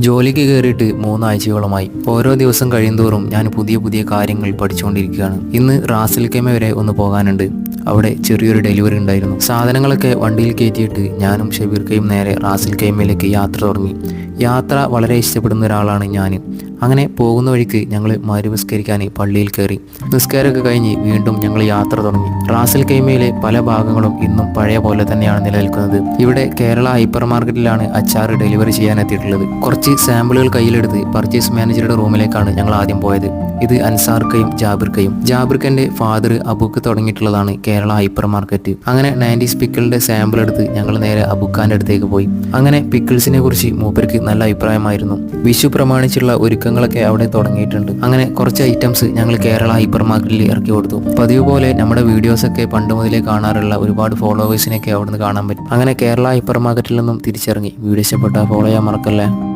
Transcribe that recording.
ജോലിക്ക് കയറിയിട്ട് 3 ആഴ്ചയോളമായി. ഓരോ ദിവസം കഴിയുന്തോറും ഞാൻ പുതിയ പുതിയ കാര്യങ്ങൾ പഠിച്ചുകൊണ്ടിരിക്കുകയാണ്. ഇന്ന് റാസൽ കൈമ വരെ ഒന്ന് പോകാനുണ്ട്. അവിടെ ചെറിയൊരു ഡെലിവറി ഉണ്ടായിരുന്നു. സാധനങ്ങളൊക്കെ വണ്ടിയിൽ കയറ്റിയിട്ട് ഞാനും ഷബീർക്കയും നേരെ റാസൽ കൈമയിലേക്ക് യാത്ര തുടങ്ങി. യാത്ര വളരെ ഇഷ്ടപ്പെടുന്ന ഒരാളാണ് ഞാൻ. അങ്ങനെ പോകുന്ന വഴിക്ക് ഞങ്ങൾ മരുനിസ്കരിക്കാൻ പള്ളിയിൽ കയറി. നിസ്കാരമൊക്കെ കഴിഞ്ഞ് വീണ്ടും ഞങ്ങൾ യാത്ര തുടങ്ങി. റാസൽ കൈമയിലെ പല ഭാഗങ്ങളും ഇന്നും പഴയ പോലെ തന്നെയാണ് നിലനിൽക്കുന്നത്. ഇവിടെ കേരള ഹൈപ്പർ മാർക്കറ്റിലാണ് അച്ചാർ ഡെലിവറി ചെയ്യാൻ എത്തിയിട്ടുള്ളത്. കുറച്ച് സാമ്പിളുകൾ കയ്യിലെടുത്ത് പർച്ചേസ് മാനേജറുടെ റൂമിലേക്കാണ് ഞങ്ങൾ ആദ്യം പോയത്. ഇത് അൻസാർക്കയും ജാബിർക്കയും. ജാബിർക്കൻ്റെ ഫാദർ അബുക്ക് തുടങ്ങിയിട്ടുള്ളതാണ് കേരള ഹൈപ്പർ മാർക്കറ്റ്. അങ്ങനെ 90s പിക്കിളിന്റെ സാമ്പിൾ എടുത്ത് ഞങ്ങൾ നേരെ അബുക്കാന്റെ അടുത്തേക്ക് പോയി. അങ്ങനെ പിക്കിൾസിനെ കുറിച്ച് മൂപ്പർക്ക് നല്ല അഭിപ്രായമായിരുന്നു. വിഷു പ്രമാണിച്ചുള്ള ഒരുക്കങ്ങളൊക്കെ അവിടെ തുടങ്ങിയിട്ടുണ്ട്. അങ്ങനെ കുറച്ച് ഐറ്റംസ് ഞങ്ങൾ കേരള ഹൈപ്പർ മാർക്കറ്റിൽ ഇറക്കി കൊടുത്തു. പതിവ് പോലെ നമ്മുടെ വീഡിയോസൊക്കെ പണ്ട് മുതലേ കാണാറുള്ള ഒരുപാട് ഫോളോവേഴ്സിനൊക്കെ അവിടെ നിന്ന് കാണാൻ പറ്റും. അങ്ങനെ കേരള ഹൈപ്പർ മാർക്കറ്റിൽ നിന്നും തിരിച്ചിറങ്ങി. വീഡിയോ ഇഷ്ടപ്പെട്ടാൽ ഫോളോ ചെയ്യാൻ മറക്കല്ലേ.